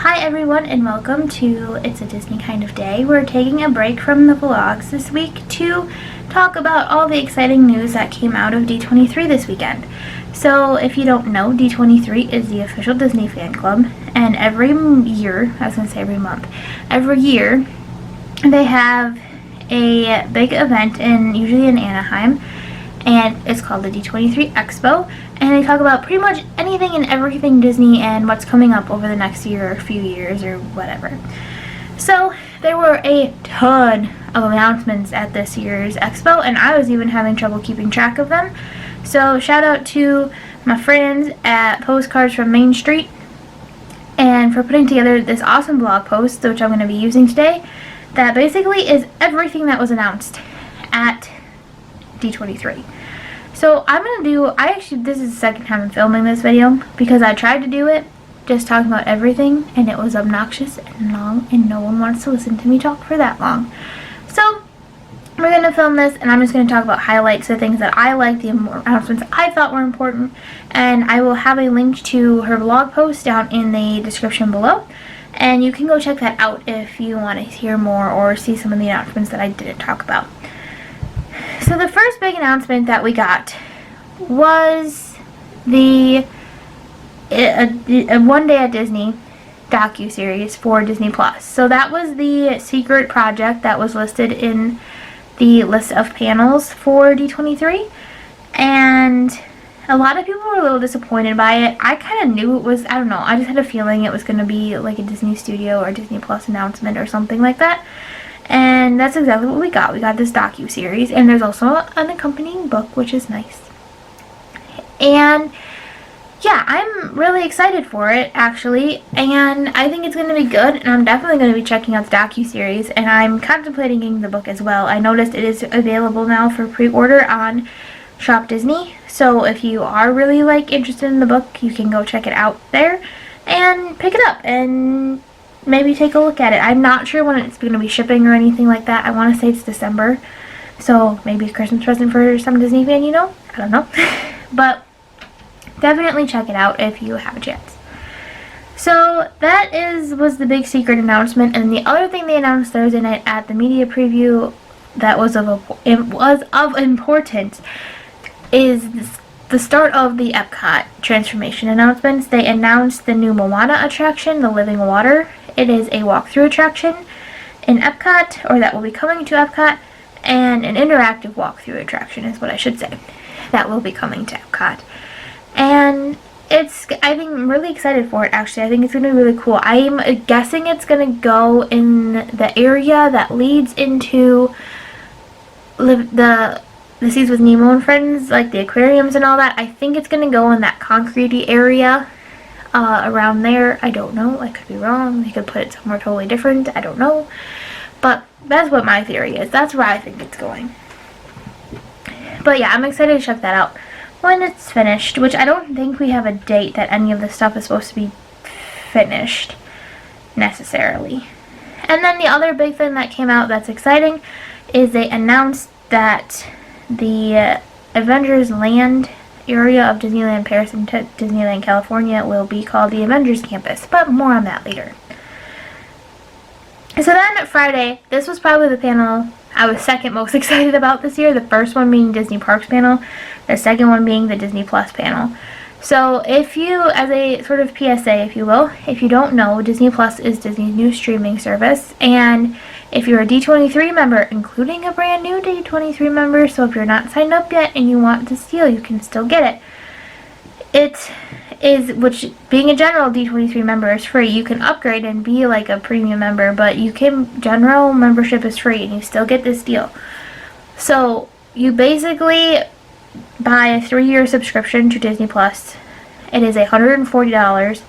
Hi everyone and welcome to It's a Disney Kind of Day. We're taking a break from the vlogs this week to talk about all the exciting news that came out of D23 this weekend. So if you don't know, D23 is the official Disney fan club, and every year, I was going to say every month, every year they have a big event usually in Anaheim, and it's called the D23 Expo, and they talk about pretty much anything and everything Disney and what's coming up over the next year or few years or whatever. So there were a ton of announcements at this year's Expo, and I was even having trouble keeping track of them. So shout out to my friends at Postcards from Main Street and for putting together this awesome blog post, which I'm going to be using today, that basically is everything that was announced at D23. So I'm going to do, this is the second time I'm filming this video because I tried to do it just talking about everything and it was obnoxious and long and no one wants to listen to me talk for that long. So we're going to film this and I'm just going to talk about highlights, the things that I liked, the announcements I thought were important, and I will have a link to her blog post down in the description below. And you can go check that out if you want to hear more or see some of the announcements that I didn't talk about. So the first big announcement that we got was the One Day at Disney docu-series for Disney+. So that was the secret project that was listed in the list of panels for D23. And a lot of people were a little disappointed by it. I kind of knew it was, I don't know, I just had a feeling it was going to be like a Disney Studio or Disney+ announcement or something like that. And that's exactly what we got. We got this docu-series, and there's also an accompanying book, which is nice. And yeah, I'm really excited for it, actually, and I think it's going to be good, and I'm definitely going to be checking out the docu-series, and I'm contemplating getting the book as well. I noticed it is available now for pre-order on Shop Disney, so if you are really interested in the book, you can go check it out there and pick it up and maybe take a look at it. I'm not sure when it's going to be shipping or anything like that. I want to say it's December, so maybe a Christmas present for some Disney fan, you know? I don't know. But definitely check it out if you have a chance. So that was the big secret announcement, and the other thing they announced Thursday night at the media preview that was of importance is the start of the Epcot transformation announcements. They announced the new Moana attraction, the Living Water. It is a walkthrough attraction in Epcot, or that will be coming to Epcot, and an interactive walkthrough attraction is what I should say, that will be coming to Epcot. And I think I'm really excited for it, actually. I think it's going to be really cool. I'm guessing it's going to go in the area that leads into the Seas with Nemo and Friends, like the aquariums and all that. I think it's going to go in that concretey area around there. I don't know. I could be wrong. They could put it somewhere totally different. I don't know. But that's what my theory is. That's where I think it's going. But yeah, I'm excited to check that out when it's finished, which I don't think we have a date that any of this stuff is supposed to be finished necessarily. And then the other big thing that came out that's exciting is they announced that the Avengers Land area of Disneyland Paris and Disneyland California will be called the Avengers Campus, but more on that later. So then Friday, this was probably the panel I was second most excited about this year, the first one being Disney Parks panel, the second one being the Disney Plus panel. So if you, as a sort of PSA if you will, if you don't know, Disney Plus is Disney's new streaming service, and if you're a D23 member, including a brand new D23 member, so if you're not signed up yet and you want this deal, you can still get it. It is, which being a general D23 member is free. You can upgrade and be like a premium member, but general membership is free and you still get this deal. So you basically buy a 3-year subscription to Disney Plus. It is $140,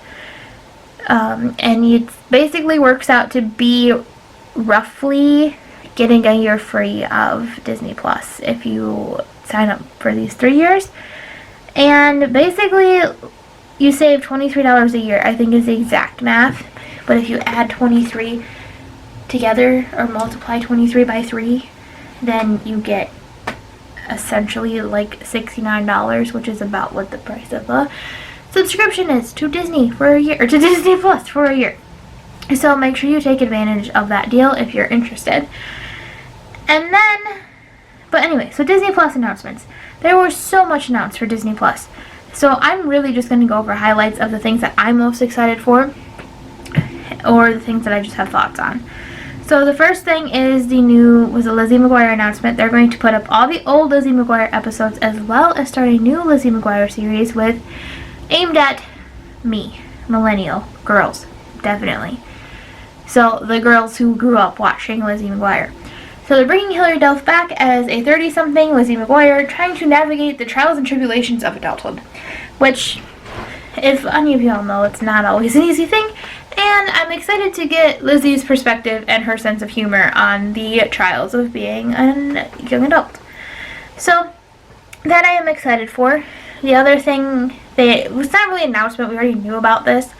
and it basically works out to be roughly getting a year free of Disney Plus if you sign up for these 3 years. And basically you save $23 a year, I think is the exact math. But if you add 23 together or multiply 23 by 3, then you get essentially like $69, which is about what the price of a subscription is to Disney for a year, or to Disney Plus for a year. So make sure you take advantage of that deal if you're interested. And then, but anyway, so Disney Plus announcements. There was so much announced for Disney Plus. So I'm really just going to go over highlights of the things that I'm most excited for, or the things that I just have thoughts on. So the first thing is the Lizzie McGuire announcement. They're going to put up all the old Lizzie McGuire episodes as well as start a new Lizzie McGuire series aimed at me, millennial girls, definitely. So the girls who grew up watching Lizzie McGuire. So they're bringing Hilary Duff back as a 30-something Lizzie McGuire trying to navigate the trials and tribulations of adulthood. Which, if any of y'all know, it's not always an easy thing. And I'm excited to get Lizzie's perspective and her sense of humor on the trials of being a young adult. So, that I am excited for. The other thing, it was not really an announcement, we already knew about this,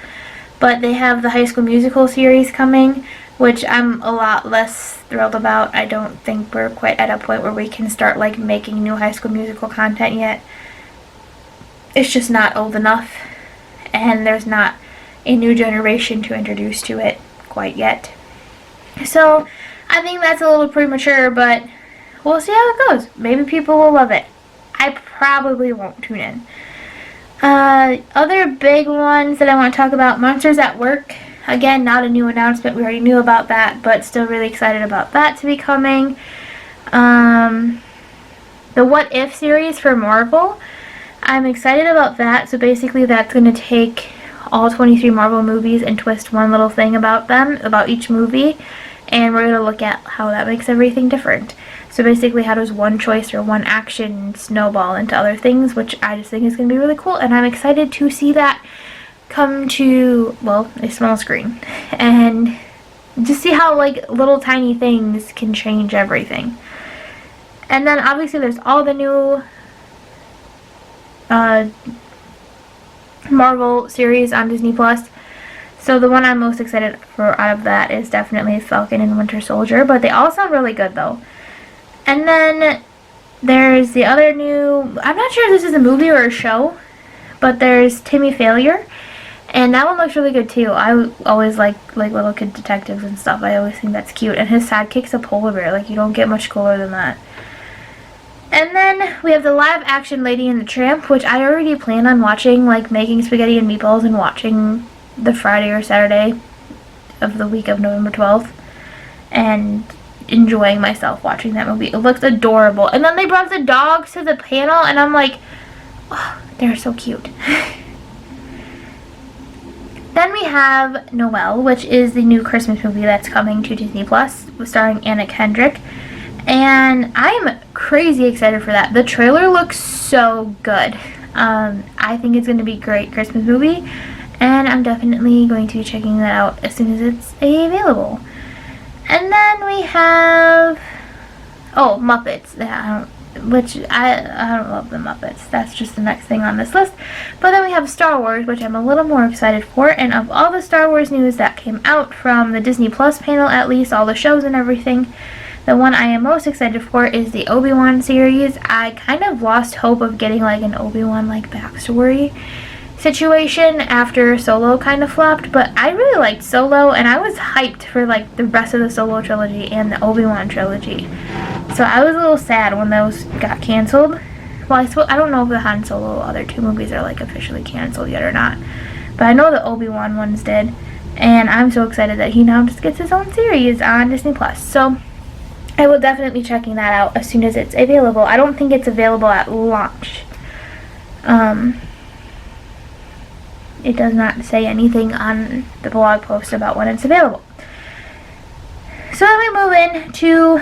but they have the High School Musical series coming, which I'm a lot less thrilled about. I don't think we're quite at a point where we can start like making new High School Musical content yet. It's just not old enough, and there's not a new generation to introduce to it quite yet. So I think that's a little premature, but we'll see how it goes. Maybe people will love it. I probably won't tune in. Other big ones that I want to talk about, Monsters at Work. Again, not a new announcement. We already knew about that, but still really excited about that to be coming. The What If series for Marvel. I'm excited about that. So basically that's going to take all 23 Marvel movies and twist one little thing about them, about each movie, and we're going to look at how that makes everything different. So basically, how does one choice or one action snowball into other things, which I just think is going to be really cool, and I'm excited to see that come to, well, a small screen, and just see how, like, little tiny things can change everything. And then, obviously, there's all the new Marvel series on Disney Plus. So the one I'm most excited for out of that is definitely Falcon and Winter Soldier, but they all sound really good though. And then there's the other new, I'm not sure if this is a movie or a show, but there's Timmy Failure, and that one looks really good too. I always like little kid detectives and stuff. I always think that's cute, and his sidekick's a polar bear. Like, you don't get much cooler than that. And then we have the live action Lady and the Tramp, which I already plan on watching, like making spaghetti and meatballs and watching the Friday or Saturday of the week of November 12th and enjoying myself watching that movie. It looks adorable. And then they brought the dogs to the panel, and I'm like, oh, they're so cute. Then we have Noel, which is the new Christmas movie that's coming to Disney Plus, starring Anna Kendrick. And I'm crazy excited for that. The trailer looks so good. I think it's going to be a great Christmas movie, and I'm definitely going to be checking that out as soon as it's available. And then we have, Muppets. Yeah, I don't love the Muppets. That's just the next thing on this list. But then we have Star Wars, which I'm a little more excited for. And of all the Star Wars news that came out from the Disney Plus panel, at least all the shows and everything, the one I am most excited for is the Obi-Wan series. I kind of lost hope of getting like an Obi-Wan like backstory situation after Solo kind of flopped, but I really liked Solo, and I was hyped for like the rest of the Solo trilogy and the Obi-Wan trilogy. So I was a little sad when those got canceled. Well, I don't know if the Han Solo other two movies are like officially canceled yet or not, but I know the Obi-Wan ones did, and I'm so excited that he now just gets his own series on Disney Plus. So I will definitely be checking that out as soon as it's available. I don't think it's available at launch. It does not say anything on the blog post about when it's available. So then we move in to,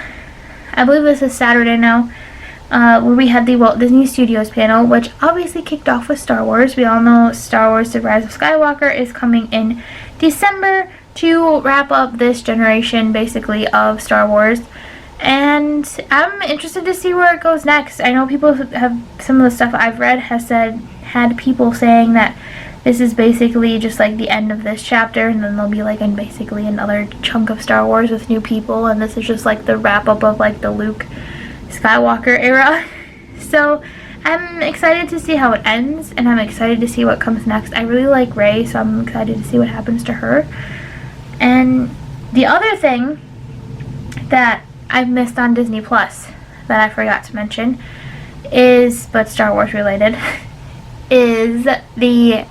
I believe this is Saturday now, where we had the Walt Disney Studios panel, which obviously kicked off with Star Wars. We all know Star Wars The Rise of Skywalker is coming in December to wrap up this generation, basically, of Star Wars. And I'm interested to see where it goes next. I know people have, some of the stuff I've read had people saying that this is basically just like the end of this chapter, and then there'll be like basically another chunk of Star Wars with new people, and this is just like the wrap up of like the Luke Skywalker era. So I'm excited to see how it ends, and I'm excited to see what comes next. I really like Rey, so I'm excited to see what happens to her. And the other thing that I've missed on Disney Plus that I forgot to mention is, but Star Wars related, is the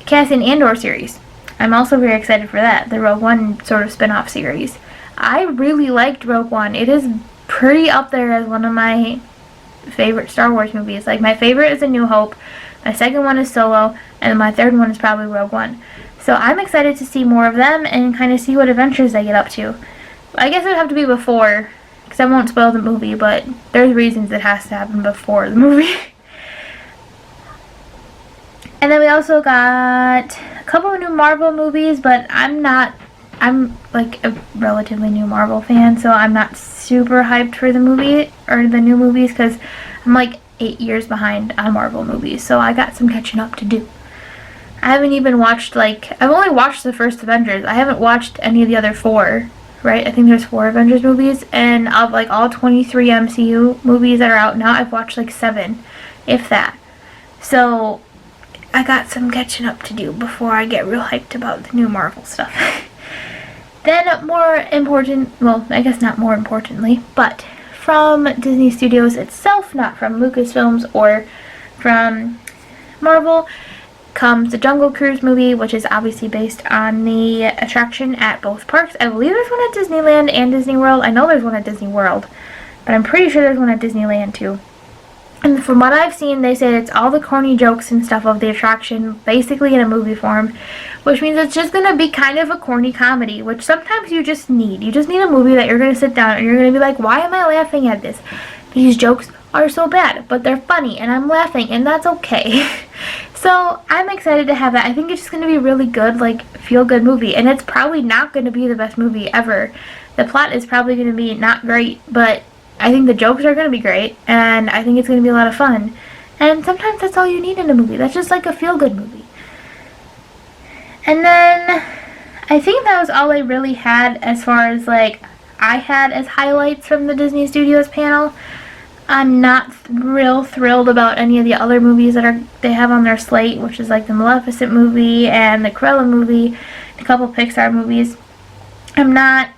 Cassian Andor series. I'm also very excited for that, the Rogue One sort of spin-off series. I really liked Rogue One. It is pretty up there as one of my favorite Star Wars movies. Like, my favorite is A New Hope, my second one is Solo, and my third one is probably Rogue One. So I'm excited to see more of them and kind of see what adventures they get up to. I guess it would have to be before, because I won't spoil the movie, but there's reasons it has to happen before the movie. And then we also got a couple of new Marvel movies, but I'm like a relatively new Marvel fan, so I'm not super hyped for the movie, or the new movies, because I'm like 8 years behind on Marvel movies, so I got some catching up to do. I haven't even watched, like, I've only watched the first Avengers. I haven't watched any of the other 4, right? I think there's 4 Avengers movies, and of like all 23 MCU movies that are out now, I've watched like 7, if that. So I got some catching up to do before I get real hyped about the new Marvel stuff. Then more important, well, I guess not more importantly, but from Disney Studios itself, not from Lucasfilms or from Marvel, comes the Jungle Cruise movie, which is obviously based on the attraction at both parks. I believe there's one at Disneyland and Disney World. I know there's one at Disney World, but I'm pretty sure there's one at Disneyland too. And from what I've seen, they say it's all the corny jokes and stuff of the attraction, basically in a movie form, which means it's just going to be kind of a corny comedy, which sometimes you just need. You just need a movie that you're going to sit down and you're going to be like, why am I laughing at this? These jokes are so bad, but they're funny, and I'm laughing, and that's okay. So I'm excited to have that. I think it's just going to be a really good, like, feel-good movie, and it's probably not going to be the best movie ever. The plot is probably going to be not great, but I think the jokes are going to be great, and I think it's going to be a lot of fun. And sometimes that's all you need in a movie. That's just like a feel-good movie. And then I think that was all I really had as far as, like, I had as highlights from the Disney Studios panel. I'm not real thrilled about any of the other movies that they have on their slate, which is like the Maleficent movie and the Cruella movie, a couple Pixar movies. I'm not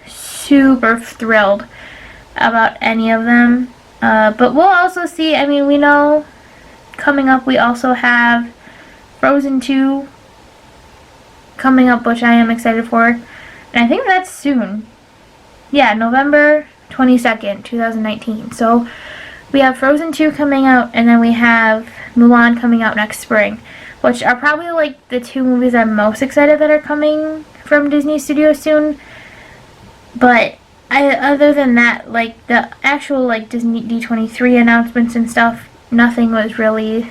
super thrilled about any of them, but we'll also see. I mean, we know coming up we also have Frozen 2 coming up, which I am excited for, and I think that's soon. Yeah, November 22nd, 2019. So we have Frozen 2 coming out, and then we have Mulan coming out next spring, which are probably like the 2 movies I'm most excited that are coming from Disney Studios soon. But other than that, like the actual like Disney D23 announcements and stuff, nothing was really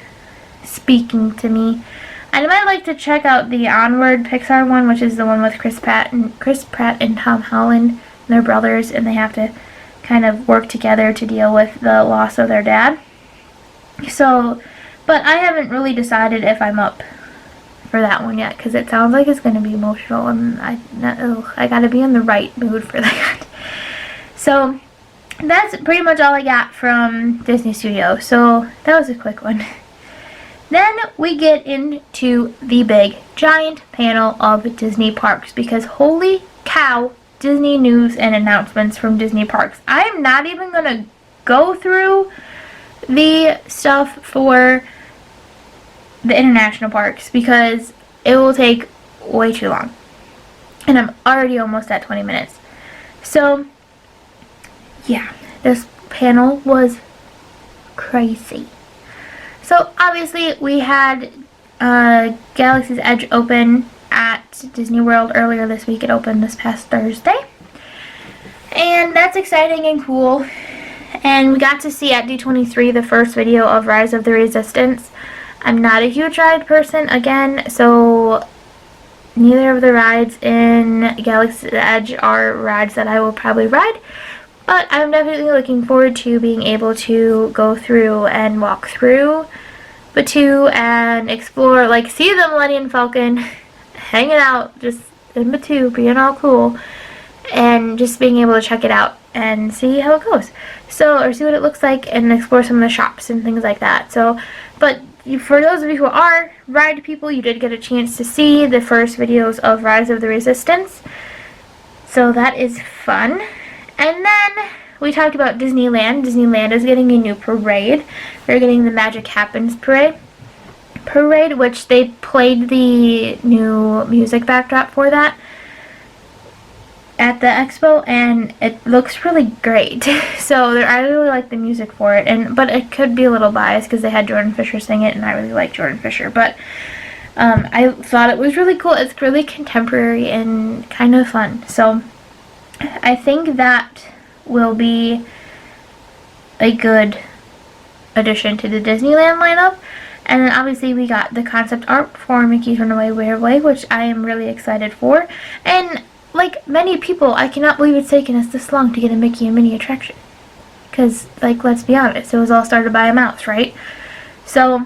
speaking to me. I might like to check out the Onward Pixar one, which is the one with Chris Pratt and Tom Holland. They're brothers, and they have to kind of work together to deal with the loss of their dad. So, but I haven't really decided if I'm up for that one yet, because it sounds like it's going to be emotional, and I gotta be in the right mood for that. So, that's pretty much all I got from Disney Studios. So, that was a quick one. Then we get into the big, giant panel of Disney parks, because holy cow, Disney news and announcements from Disney parks. I'm not even going to go through the stuff for the international parks because it will take way too long. And I'm already almost at 20 minutes. So, yeah, this panel was crazy. So, obviously, we had Galaxy's Edge open at Disney World earlier this week. It opened this past Thursday. And that's exciting and cool. And we got to see at D23 the first video of Rise of the Resistance. I'm not a huge ride person, again, so neither of the rides in Galaxy's Edge are rides that I will probably ride. But I'm definitely looking forward to being able to go through and walk through Batuu and explore, like, see the Millennium Falcon hanging out just in Batuu, being all cool, and just being able to check it out and see how it goes. So, or see what it looks like and explore some of the shops and things like that. So, but for those of you who are ride people, you did get a chance to see the first videos of Rise of the Resistance. So that is fun. And then we talked about Disneyland. Disneyland is getting a new parade. They're getting the Magic Happens parade, which they played the new music backdrop for that at the expo, and it looks really great. So I really like the music for it, but it could be a little biased because they had Jordan Fisher sing it, and I really like Jordan Fisher, but I thought it was really cool. It's really contemporary and kind of fun, so I think that will be a good addition to the Disneyland lineup. And then obviously we got the concept art for Mickey's Runaway Railway, which I am really excited for. And like many people, I cannot believe it's taken us this long to get a Mickey and Minnie attraction. Because, like, let's be honest, it was all started by a mouse, right? So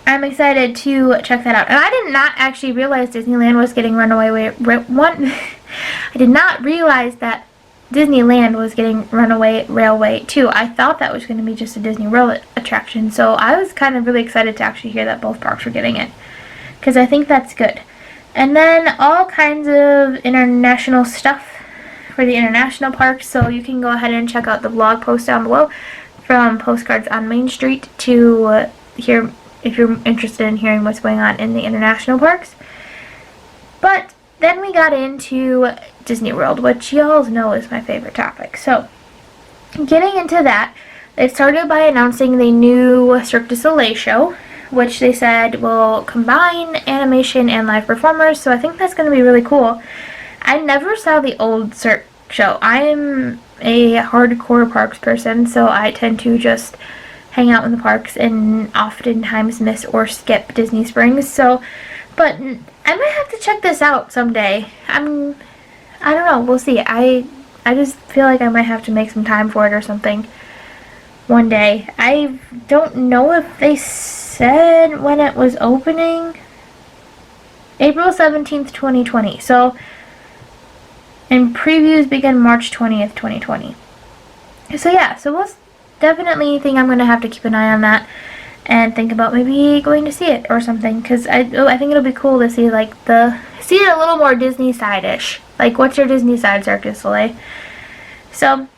I'm excited to check that out. And I did not actually realize Disneyland was getting I did not realize that Disneyland was getting Runaway Railway too. I thought that was going to be just a Disney World attraction. So I was kind of really excited to actually hear that both parks were getting it, because I think that's good. And then all kinds of international stuff for the international parks. So you can go ahead and check out the blog post down below from Postcards on Main Street to hear if you're interested in hearing what's going on in the international parks. But then we got into Disney World, which y'all know is my favorite topic. So getting into that, they started by announcing the new Cirque du Soleil show, which they said will combine animation and live performers. So I think that's going to be really cool. I never saw the old Cirque show. I am a hardcore parks person, so I tend to just hang out in the parks and oftentimes miss or skip Disney Springs. So, but I might have to check this out someday. I don't know. We'll see. I just feel like I might have to make some time for it or something one day. I don't know if they said when it was opening. April 17th, 2020. So, and previews begin March 20th, 2020. So yeah, so we'll definitely think I'm going to have to keep an eye on that and think about maybe going to see it or something, because I think it'll be cool to see like see it a little more Disney side-ish. Like, what's your Disney side, Cirque du Soleil? So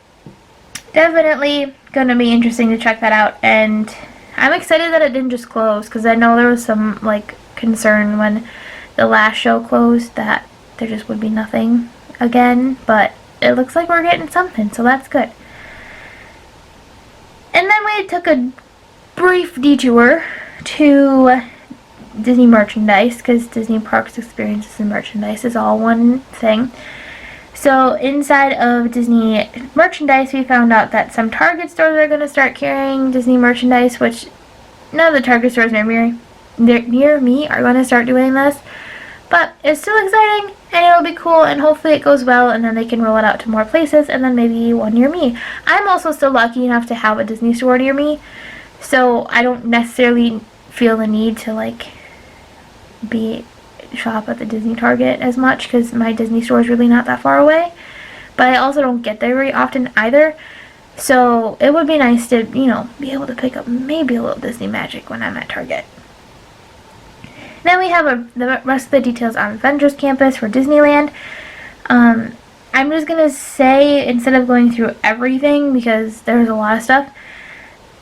definitely going to be interesting to check that out, and I'm excited that it didn't just close, because I know there was some like concern when the last show closed that there just would be nothing again, but it looks like we're getting something, so that's good. And then we took a brief detour to Disney merchandise, because Disney Parks Experiences and merchandise is all one thing. So inside of Disney merchandise, we found out that some Target stores are going to start carrying Disney merchandise, which none of the Target stores near me are going to start doing this. But it's still exciting, and it'll be cool, and hopefully it goes well, and then they can roll it out to more places, and then maybe one near me. I'm also still lucky enough to have a Disney store near me, so I don't necessarily feel the need to like shop at the Disney Target as much, because my Disney store is really not that far away. But I also don't get there very often either, so it would be nice to, you know, be able to pick up maybe a little Disney magic when I'm at Target. Then we have the rest of the details on Avengers Campus for Disneyland. I'm just going to say, instead of going through everything, because there's a lot of stuff,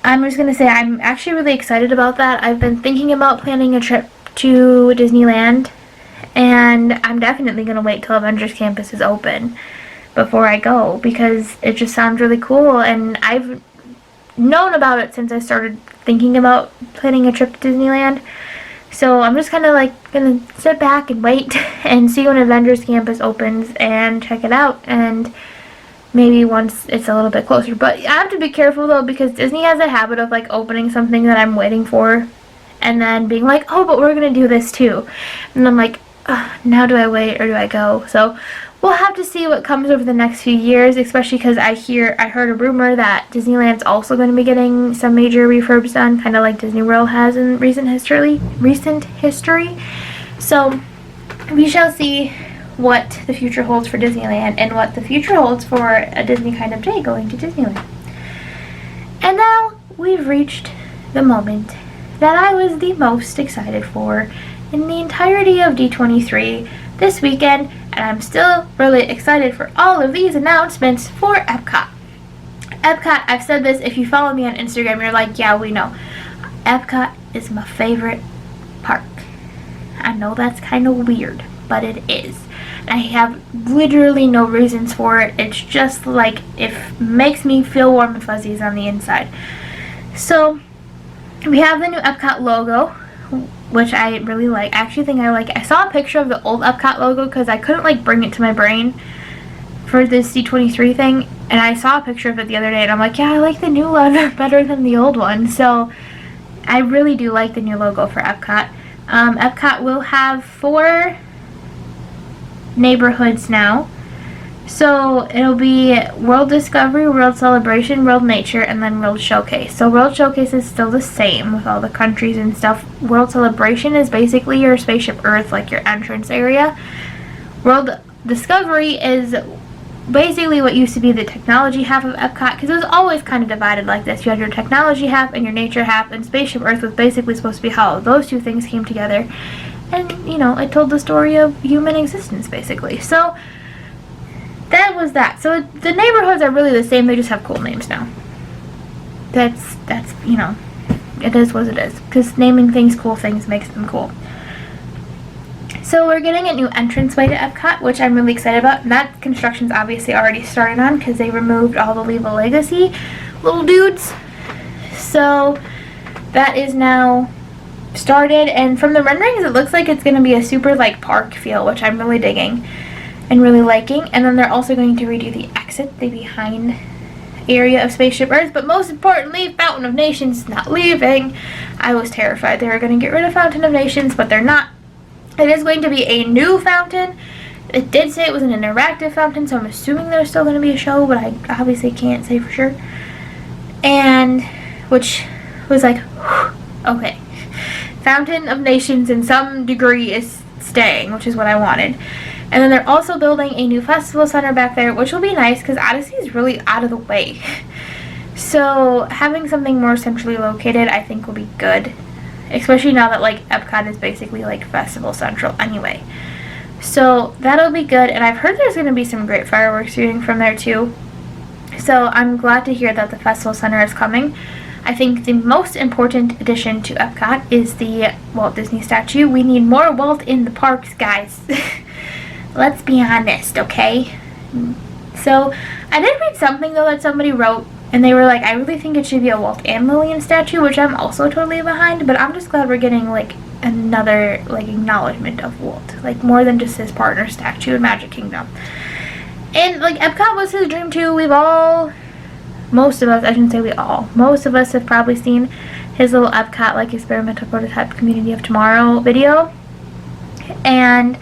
I'm just going to say I'm actually really excited about that. I've been thinking about planning a trip to Disneyland, and I'm definitely going to wait till Avengers Campus is open before I go, because it just sounds really cool, and I've known about it since I started thinking about planning a trip to Disneyland. So I'm just kind of like going to sit back and wait and see when Avengers Campus opens and check it out, and maybe once it's a little bit closer. But I have to be careful though, because Disney has a habit of like opening something that I'm waiting for and then being like, oh, but we're going to do this too. And I'm like, now do I wait or do I go? So we'll have to see what comes over the next few years, especially because I heard a rumor that Disneyland's also going to be getting some major refurbs done, kind of like Disney World has in recent history. So we shall see what the future holds for Disneyland and what the future holds for a Disney kind of day going to Disneyland. And now we've reached the moment that I was the most excited for in the entirety of D23 this weekend, and I'm still really excited for all of these announcements for Epcot. Epcot, I've said this, if you follow me on Instagram, you're like, yeah, we know. Epcot is my favorite park. I know that's kind of weird, but it is. I have literally no reasons for it. It's just like, it makes me feel warm and fuzzies on the inside. So, we have the new Epcot logo, which I really like. I actually think I like it. I saw a picture of the old Epcot logo because I couldn't like bring it to my brain for this D23 thing, and I saw a picture of it the other day and I'm like, yeah, I like the new one better than the old one. So I really do like the new logo for Epcot. Epcot will have 4 neighborhoods now. So it'll be World Discovery, World Celebration, World Nature, and then World Showcase. So World Showcase is still the same with all the countries and stuff. World Celebration is basically your Spaceship Earth, like your entrance area. World Discovery is basically what used to be the technology half of Epcot, because it was always kind of divided like this. You had your technology half and your nature half, and Spaceship Earth was basically supposed to be how those two things came together. And, you know, it told the story of human existence, basically. So that was that. So the neighborhoods are really the same, they just have cool names now. That's you know, it is what it is. Because naming things cool things makes them cool. So we're getting a new entranceway to Epcot, which I'm really excited about. And that construction's obviously already started on because they removed all the Leave a Legacy little dudes. So that is now started, and from the renderings it looks like it's going to be a super like park feel, which I'm really digging and really liking. And then they're also going to redo the exit, the behind area of Spaceship Earth, but most importantly, Fountain of Nations is not leaving. I was terrified they were going to get rid of Fountain of Nations, but they're not. It is going to be a new fountain. It did say it was an interactive fountain, so I'm assuming there's still going to be a show, but I obviously can't say for sure. And which was like, whew, okay, Fountain of Nations in some degree is staying, which is what I wanted. And then they're also building a new festival center back there, which will be nice because Odyssey is really out of the way. So having something more centrally located I think will be good, especially now that like Epcot is basically like Festival Central anyway. So that'll be good, and I've heard there's going to be some great fireworks shooting from there too. So I'm glad to hear that the Festival Center is coming. I think the most important addition to Epcot is the Walt Disney statue. We need more Walt in the parks, guys. Let's be honest, okay? So I did read something though that somebody wrote, and they were like, I really think it should be a Walt and Lillian statue, which I'm also totally behind, but I'm just glad we're getting like another like acknowledgement of Walt, like more than just his partner statue in Magic Kingdom. And like Epcot was his dream too. Most of us, I shouldn't say we all, most of us have probably seen his little Epcot like experimental prototype Community of Tomorrow video, and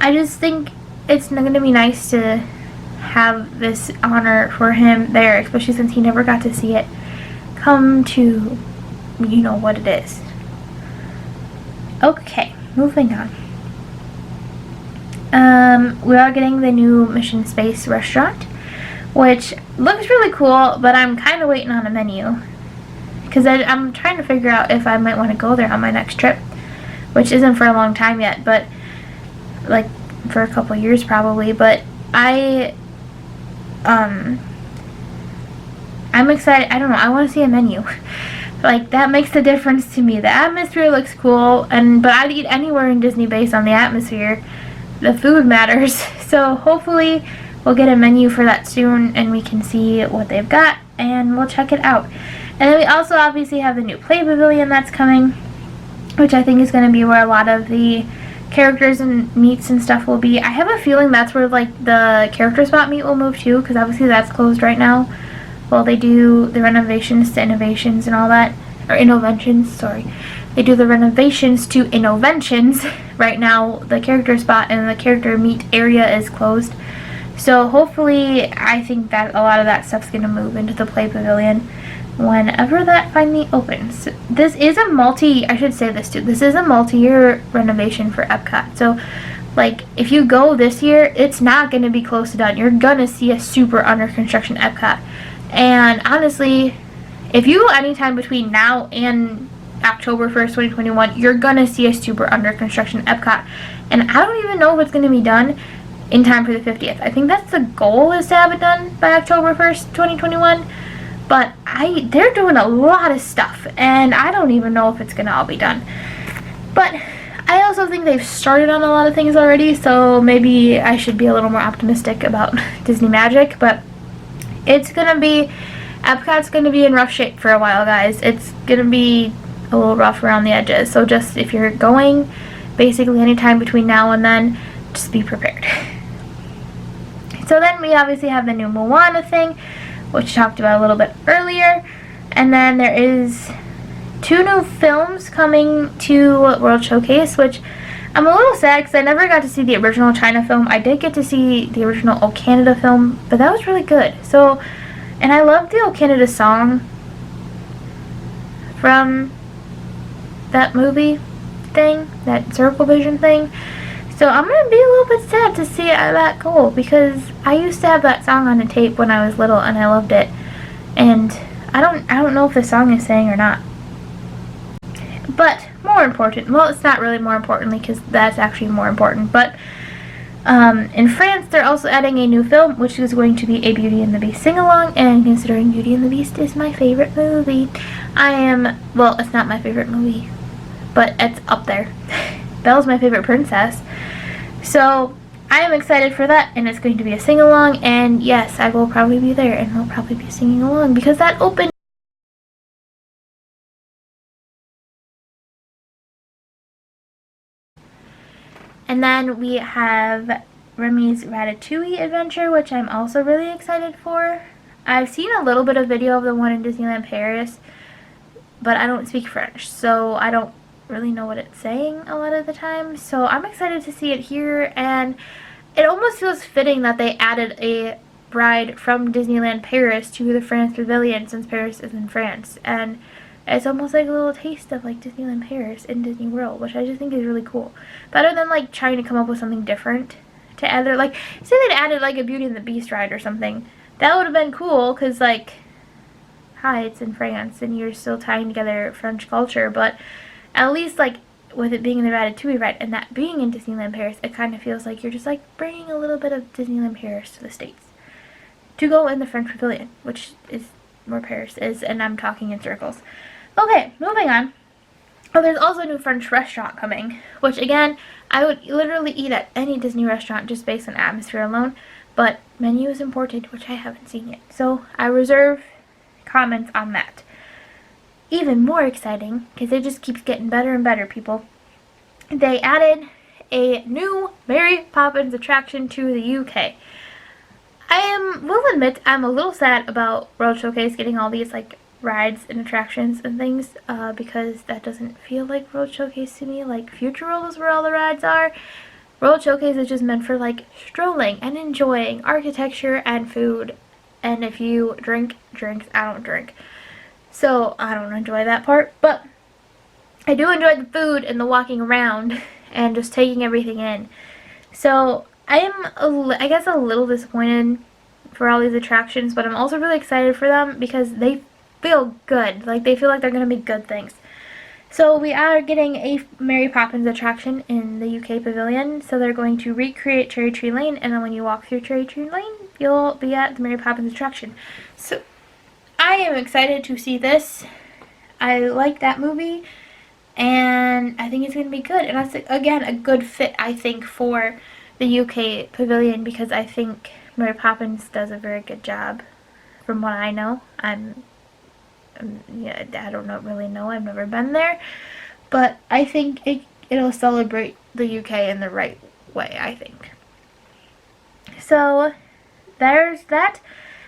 I just think it's going to be nice to have this honor for him there, especially since he never got to see it come to, you know, what it is. Okay, moving on. We are getting the new Mission Space restaurant, which looks really cool, but I'm kind of waiting on a menu because I'm trying to figure out if I might want to go there on my next trip, which isn't for a long time yet, but like for a couple years probably. But I'm excited. I don't know, I want to see a menu. Like, that makes the difference to me. The atmosphere looks cool, but I'd eat anywhere in Disney based on the atmosphere. The food matters. So hopefully we'll get a menu for that soon and we can see what they've got and we'll check it out. And then we also obviously have the new Play Pavilion that's coming, which I think is going to be where a lot of the characters and meets and stuff will be. I have a feeling that's where like the character spot meet will move too, because obviously that's closed right now. Well, they do the renovations to innovations and all that, or innovations, sorry. They do the renovations to innovations right now. The character spot and the character meet area is closed. So hopefully, I think that a lot of that stuff's going to move into the Play Pavilion whenever that finally opens. This is a I should say this too, this is a multi-year renovation for Epcot. So, like, if you go this year, it's not going to be close to done. You're going to see a super under construction Epcot. And honestly, if you go anytime between now and October 1st, 2021, you're gonna see a super under construction Epcot. And I don't even know if it's gonna be done in time for the 50th. I think that's the goal, is to have it done by October 1st, 2021. But they're doing a lot of stuff, and I don't even know if it's gonna all be done. But I also think they've started on a lot of things already, so maybe I should be a little more optimistic about Disney Magic. But Epcot's gonna be in rough shape for a while, guys. It's gonna be a little rough around the edges, so just if you're going basically anytime between now and then, just be prepared. So then we obviously have the new Moana thing, which I talked about a little bit earlier, and then there is 2 new films coming to World Showcase, which I'm a little sad because I never got to see the original China film. I did get to see the original O Canada film, but that was really good. So, and I love the O Canada song from that movie thing, that Circle Vision thing. So I'm going to be a little bit sad to see that go, because I used to have that song on a tape when I was little and I loved it. And I don't know if the song is saying or not. But more important, well, it's not really more importantly, because that's actually more important, but in France they're also adding a new film, which is going to be a Beauty and the Beast sing-along. And considering Beauty and the Beast is my favorite movie, well, it's not my favorite movie, but it's up there. Belle's my favorite princess. So I am excited for that, and it's going to be a sing-along, and yes, I will probably be there, and I'll probably be singing along, because that opened. And then we have Remy's Ratatouille Adventure, which I'm also really excited for. I've seen a little bit of video of the one in Disneyland Paris, but I don't speak French, so I don't really know what it's saying a lot of the time. So I'm excited to see it here, and it almost feels fitting that they added a ride from Disneyland Paris to the France Pavilion, since Paris is in France. And it's almost like a little taste of like Disneyland Paris in Disney World, which I just think is really cool. Better than like trying to come up with something different to add there. Like, say they'd added like a Beauty and the Beast ride or something. That would have been cool, because like, hi, it's in France and you're still tying together French culture. But at least like with it being in the Ratatouille ride and that being in Disneyland Paris, it kind of feels like you're just like bringing a little bit of Disneyland Paris to the States to go in the French Pavilion, which is where Paris is, and I'm talking in circles. Okay, moving on. Oh, there's also a new French restaurant coming, which again, I would literally eat at any Disney restaurant just based on atmosphere alone, but menu is imported, which I haven't seen yet. So I reserve comments on that. Even more exciting, because it just keeps getting better and better, people. They added a new Mary Poppins attraction to the UK. Will admit I'm a little sad about World Showcase getting all these like rides and attractions and things, because that doesn't feel like World Showcase to me. Like, Future World is where all the rides are. World Showcase is just meant for like strolling and enjoying architecture and food. And if you drink drinks, I don't drink, so I don't enjoy that part. But I do enjoy the food and the walking around and just taking everything in. So I am, I guess, a little disappointed for all these attractions, but I'm also really excited for them because they feel good. Like, they feel like they're going to be good things. So we are getting a Mary Poppins attraction in the UK Pavilion. So they're going to recreate Cherry Tree Lane, and then when you walk through Cherry Tree Lane, you'll be at the Mary Poppins attraction. So I am excited to see this. I like that movie, and I think it's going to be good. And that's, again, a good fit, I think, for the UK Pavilion, because I think Mary Poppins does a very good job from what I know. Yeah, I don't really know. I've never been there, but I think it'll celebrate the UK in the right way, I think. So there's that,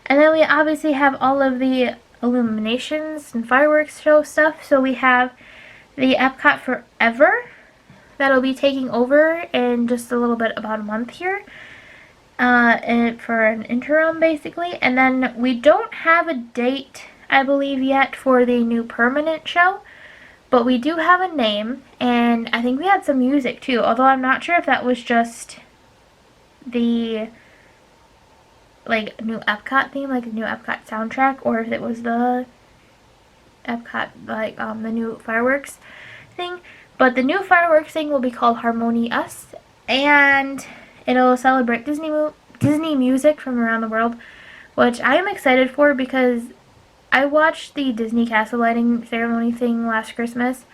and then we obviously have all of the Illuminations and Fireworks show stuff. So we have the Epcot Forever that'll be taking over in just a little bit, about a month here, and for an interim basically. And then we don't have a date, I believe, yet for the new permanent show, but we do have a name, and I think we had some music too, although I'm not sure if that was just the like new Epcot theme, like the new Epcot soundtrack, or if it was the Epcot, like the new fireworks thing. But the new fireworks thing will be called Harmonious, and it'll celebrate Disney music from around the world, which I am excited for because I watched the Disney castle lighting ceremony thing last Christmas,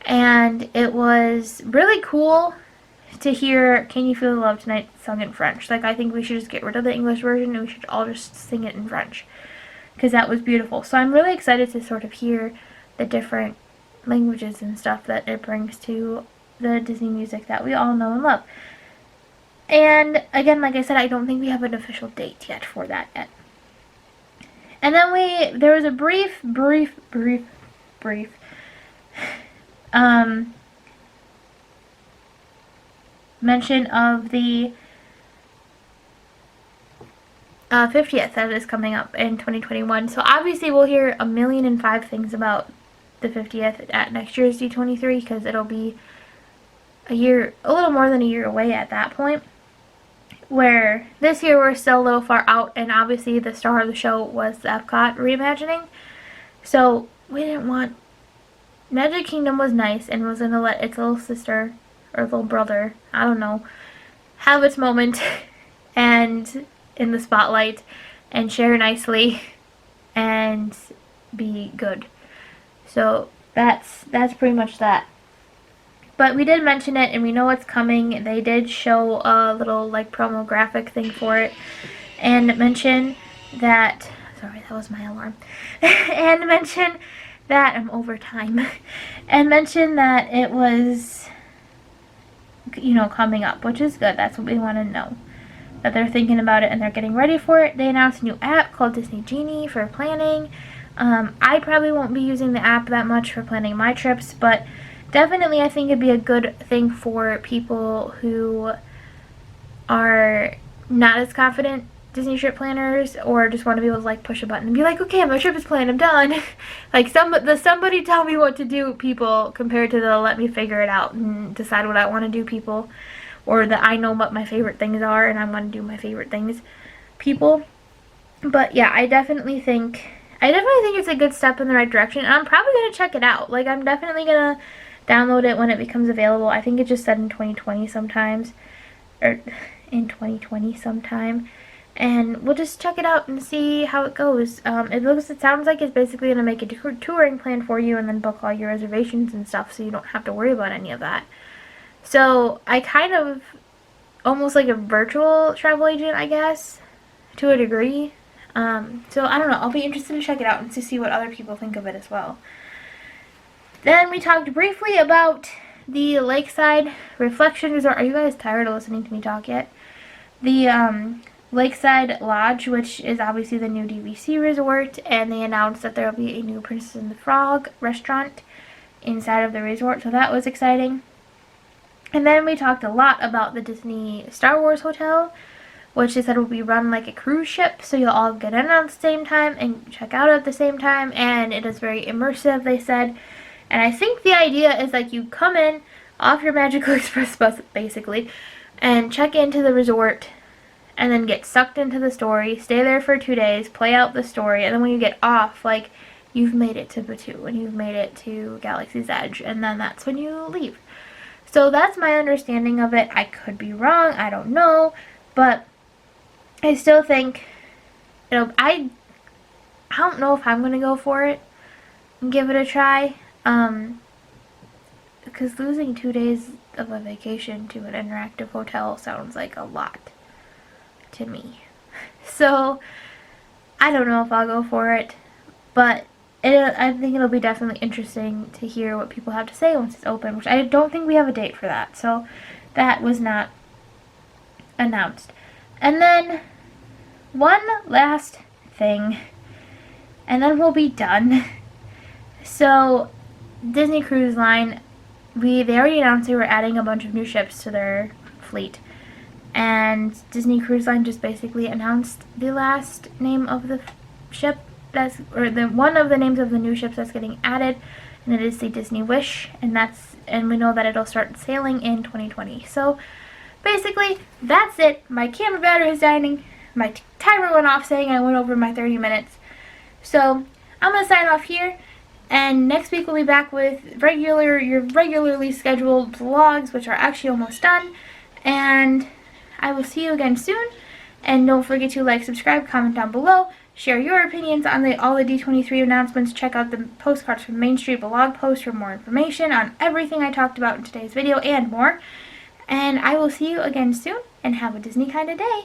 and it was really cool to hear Can You Feel the Love Tonight sung in French. Like, I think we should just get rid of the English version and we should all just sing it in French, because that was beautiful. So I'm really excited to sort of hear the different languages and stuff that it brings to the Disney music that we all know and love. And again, like I said, I don't think we have an official date yet for that yet. And then there was a brief mention of the 50th that is coming up in 2021. So obviously we'll hear 1,000,005 things about the 50th at next year's D23, because it'll be a little more than a year away at that point. Where this year we're still a little far out, and obviously the star of the show was the Epcot reimagining. So we didn't want... Magic Kingdom was nice and was going to let its little sister or little brother, I don't know, have its moment and in the spotlight and share nicely and be good. So that's pretty much that. But we did mention it, and we know it's coming. They did show a little, like, promo graphic thing for it, and mention that... Sorry, that was my alarm. And mention that... I'm over time. And mention that it was, you know, coming up, which is good. That's what we want to know. That they're thinking about it and they're getting ready for it. They announced a new app called Disney Genie for planning. I probably won't be using the app that much for planning my trips, but... definitely, I think it'd be a good thing for people who are not as confident Disney trip planners, or just want to be able to, like, push a button and be like, okay, my trip is planned, I'm done. Like, the somebody tell me what to do people, compared to the let me figure it out and decide what I want to do people, or that I know what my favorite things are and I'm going to do my favorite things people. But yeah, I definitely think it's a good step in the right direction, and I'm probably going to check it out. Like, I'm definitely going to download it when it becomes available. I think it just said in 2020 sometimes, or in 2020 sometime, and we'll just check it out and see how it goes. It sounds like it's basically going to make a touring plan for you and then book all your reservations and stuff, so you don't have to worry about any of that. So I kind of almost like a virtual travel agent, I guess, to a degree. So I don't know, I'll be interested to check it out and to see what other people think of it as well. Then we talked briefly about the Lakeside Reflections Resort. Are you guys tired of listening to me talk yet? The Lakeside Lodge, which is obviously the new DVC resort, and they announced that there will be a new Princess and the Frog restaurant inside of the resort, so that was exciting. And then we talked a lot about the Disney Star Wars Hotel, which they said will be run like a cruise ship, so you'll all get in at the same time and check out at the same time, and it is very immersive, they said. And I think the idea is like you come in off your Magical Express bus, basically, and check into the resort, and then get sucked into the story, stay there for 2 days, play out the story, and then when you get off, like, you've made it to Batuu, and you've made it to Galaxy's Edge, and then that's when you leave. So that's my understanding of it. I could be wrong, I don't know, but I still think, I don't know if I'm going to go for it and give it a try. Because losing 2 days of a vacation to an interactive hotel sounds like a lot to me. So, I don't know if I'll go for it, but I think it'll be definitely interesting to hear what people have to say once it's open, which I don't think we have a date for that, so that was not announced. And then, one last thing, and then we'll be done. So, Disney Cruise Line, they already announced they were adding a bunch of new ships to their fleet, and Disney Cruise Line just basically announced the last name of the ship one of the names of the new ships that's getting added, and it is the Disney Wish, and we know that it'll start sailing in 2020. So basically, that's it. My camera battery is dying. My timer went off saying I went over my 30 minutes. So I'm gonna sign off here. And next week we'll be back with your regularly scheduled vlogs, which are actually almost done. And I will see you again soon. And don't forget to like, subscribe, comment down below. Share your opinions on all the D23 announcements. Check out the postcards from Main Street blog post for more information on everything I talked about in today's video and more. And I will see you again soon, and have a Disney kind of day.